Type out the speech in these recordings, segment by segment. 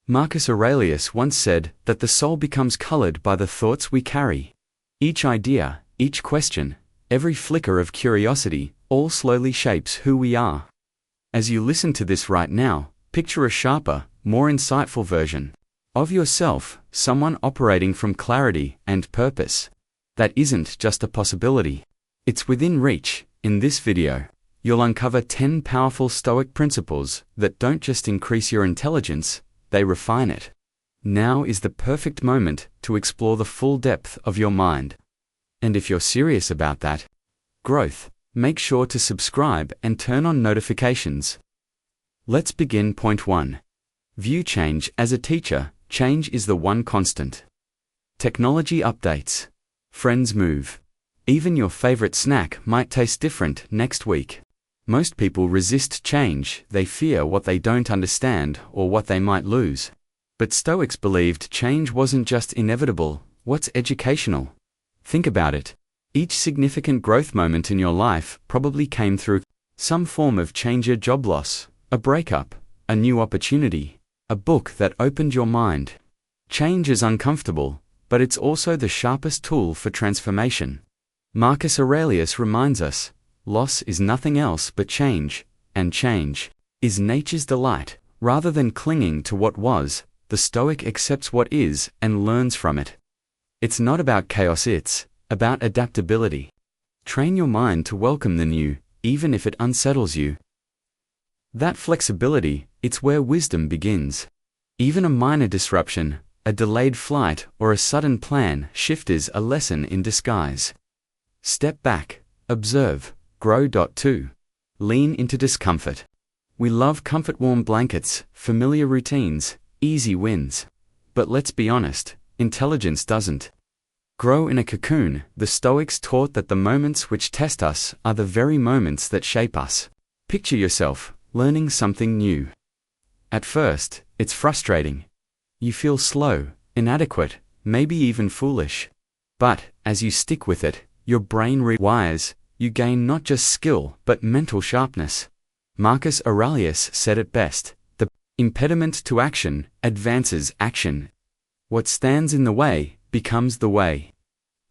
Marcus Aurelius once said that the soul becomes colored by the thoughts we carry. Each idea, each question, every flicker of curiosity, all slowly shapes who we are. As you listen to this right now, picture a sharper, more insightful version of yourself, someone operating from clarity and purpose. That isn't just a possibility. It's within reach. In this video, you'll uncover 10 powerful Stoic principles that don't just increase your intelligence, they refine it. Now is the perfect moment to explore the full depth of your mind. And if you're serious about that growth, make sure to subscribe and turn on notifications. Let's begin. Point 1. View change. As a teacher, change is the one constant. Technology updates. Friends move. Even your favorite snack might taste different next week. Most people resist change. They fear what they don't understand or what they might lose. But Stoics believed change wasn't just inevitable, what's educational. Think about it. Each significant growth moment in your life probably came through some form of change: a job loss, a breakup, a new opportunity, a book that opened your mind. Change is uncomfortable, but it's also the sharpest tool for transformation. Marcus Aurelius reminds us, loss is nothing else but change, and change is nature's delight. Rather than clinging to what was, the Stoic accepts what is and learns from it. It's not about chaos, it's about adaptability. Train your mind to welcome the new, even if it unsettles you. That flexibility, it's where wisdom begins. Even a minor disruption, a delayed flight, or a sudden plan shift is a lesson in disguise. Step back, observe, grow. 2. Lean into discomfort. We love comfort: warm blankets, familiar routines, easy wins. But let's be honest, intelligence doesn't grow in a cocoon. The Stoics taught that the moments which test us are the very moments that shape us. Picture yourself learning something new. At first, it's frustrating. You feel slow, inadequate, maybe even foolish. But as you stick with it, your brain rewires. You gain not just skill, but mental sharpness. Marcus Aurelius said it best: the impediment to action advances action. What stands in the way becomes the way.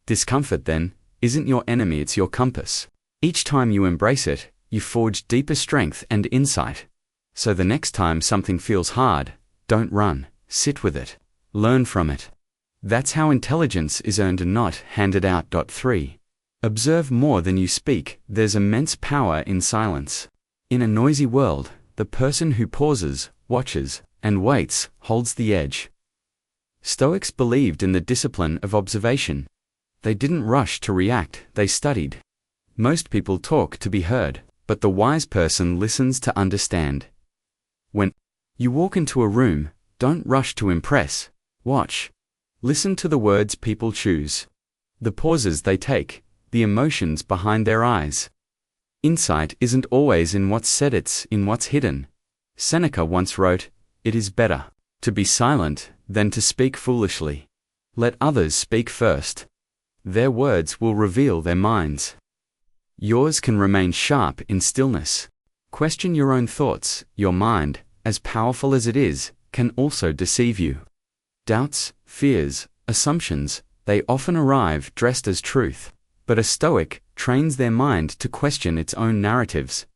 Discomfort, then, isn't your enemy, it's your compass. Each time you embrace it, you forge deeper strength and insight. So the next time something feels hard, don't run, sit with it, learn from it. That's how intelligence is earned and not handed out. 3. Observe more than you speak. There's immense power in silence. In a noisy world, the person who pauses, watches, and waits holds the edge. Stoics believed in the discipline of observation. They didn't rush to react, they studied. Most people talk to be heard, but the wise person listens to understand. When you walk into a room, don't rush to impress, watch. Listen to the words people choose, the pauses they take, the emotions behind their eyes. Insight isn't always in what's said, it's in what's hidden. Seneca once wrote, "It is better to be silent than to speak foolishly." Let others speak first. Their words will reveal their minds. Yours can remain sharp in stillness. Question your own thoughts. Your mind, as powerful as it is, can also deceive you. Doubts, fears, assumptions, they often arrive dressed as truth. But a Stoic trains their mind to question its own narratives.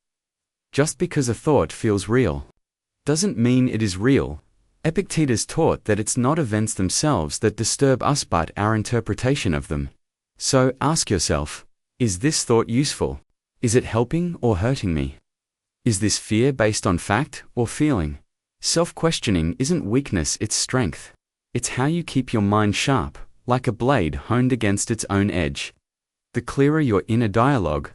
Just because a thought feels real doesn't mean it is real. Epictetus taught that it's not events themselves that disturb us but our interpretation of them. So ask yourself, is this thought useful? Is it helping or hurting me? Is this fear based on fact or feeling? Self-questioning isn't weakness, it's strength. It's how you keep your mind sharp, like a blade honed against its own edge. The clearer your inner dialogue,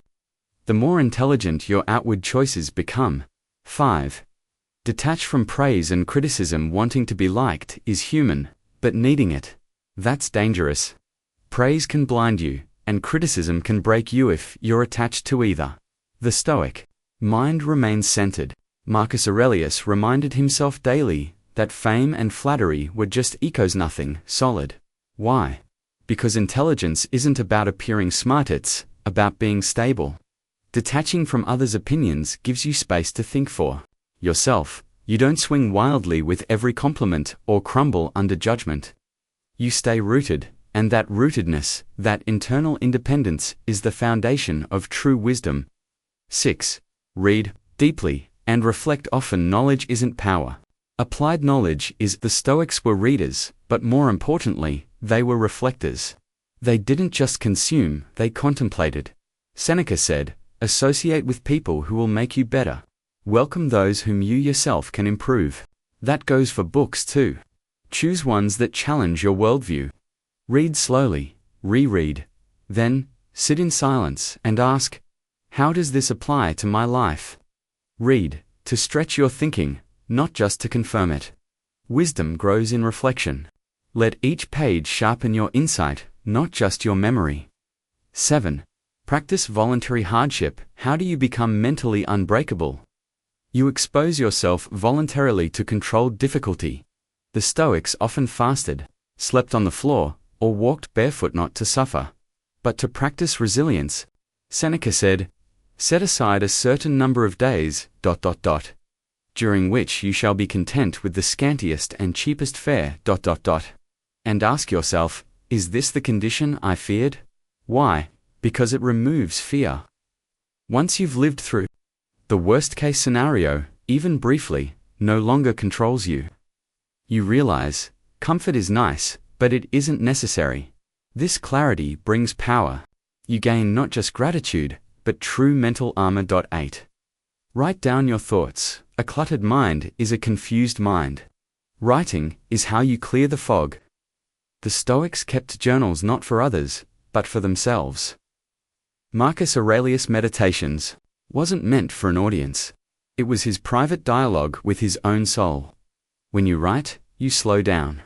the more intelligent your outward choices become. 5. Detach from praise and criticism. Wanting to be liked is human, but needing it, that's dangerous. Praise can blind you, and criticism can break you if you're attached to either. The Stoic mind remains centered. Marcus Aurelius reminded himself daily that fame and flattery were just echoes, nothing solid. Why? Because intelligence isn't about appearing smart, it's about being stable. Detaching from others' opinions gives you space to think for yourself, You don't swing wildly with every compliment or crumble under judgment. You stay rooted, and that rootedness, that internal independence, is the foundation of true wisdom. 6. Read deeply and reflect often. Knowledge isn't power. Applied knowledge is. The Stoics were readers, but more importantly, they were reflectors. They didn't just consume, they contemplated. Seneca said, "Associate with people who will make you better. Welcome those whom you yourself can improve." That goes for books too. Choose ones that challenge your worldview. Read slowly, reread, then sit in silence and ask, how does this apply to my life? Read to stretch your thinking, not just to confirm it. Wisdom grows in reflection. Let each page sharpen your insight, not just your memory. 7. Practice voluntary hardship. How do you become mentally unbreakable? You expose yourself voluntarily to controlled difficulty. The Stoics often fasted, slept on the floor, or walked barefoot not to suffer, but to practice resilience. Seneca said, "Set aside a certain number of days, during which you shall be content with the scantiest and cheapest fare, and ask yourself, is this the condition I feared? Why? Because it removes fear. Once you've lived through the worst-case scenario, even briefly, no longer controls you. You realize, comfort is nice, but it isn't necessary. This clarity brings power. You gain not just gratitude, but true mental armor. 8. Write down your thoughts. A cluttered mind is a confused mind. Writing is how you clear the fog. The Stoics kept journals not for others, but for themselves. Marcus Aurelius' Meditations wasn't meant for an audience. It was his private dialogue with his own soul. When you write, you slow down.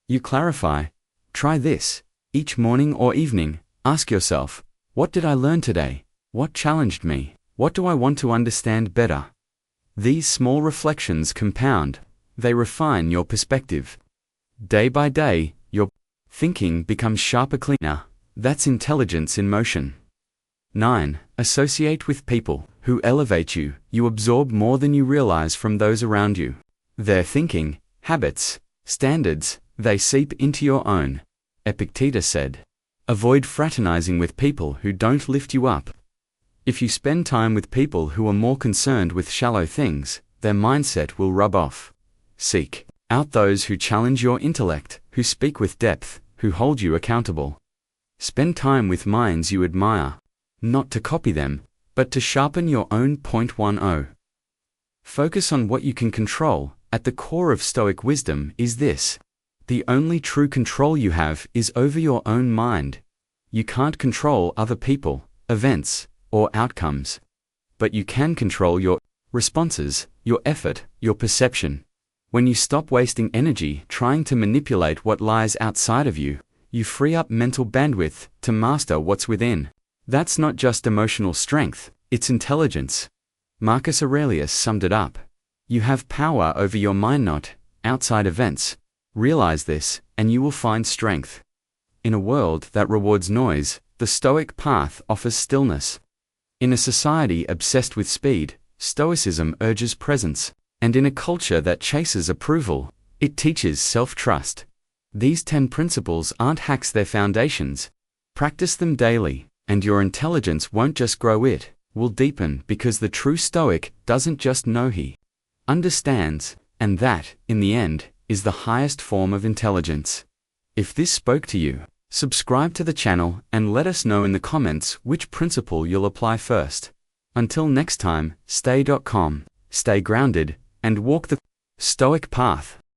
You clarify. Try this. Each morning or evening, ask yourself, what did I learn today? What challenged me? What do I want to understand better? These small reflections compound. They refine your perspective. Day by day, your thinking becomes sharper, cleaner. That's intelligence in motion. 9. Associate with people who elevate you. You absorb more than you realize from those around you. Their thinking, habits, standards, they seep into your own. Epictetus said, "Avoid fraternizing with people who don't lift you up." If you spend time with people who are more concerned with shallow things, their mindset will rub off. Seek out those who challenge your intellect, who speak with depth, who hold you accountable. Spend time with minds you admire, not to copy them, but to sharpen your own. 10. Focus on what you can control. At the core of Stoic wisdom is this: the only true control you have is over your own mind. You can't control other people, events, or outcomes. But you can control your responses, your effort, your perception. When you stop wasting energy trying to manipulate what lies outside of you, you free up mental bandwidth to master what's within. That's not just emotional strength, it's intelligence. Marcus Aurelius summed it up. You have power over your mind, not outside events. Realize this, and you will find strength. In a world that rewards noise, the Stoic path offers stillness. In a society obsessed with speed, Stoicism urges presence, and in a culture that chases approval, it teaches self-trust. These 10 principles aren't hacks, they're foundations. Practice them daily, and your intelligence won't just grow, it will deepen, because the true Stoic doesn't just know, he understands, and that, in the end, is the highest form of intelligence. If this spoke to you, subscribe to the channel and let us know in the comments which principle you'll apply first. Until next time, stay grounded, and walk the Stoic path.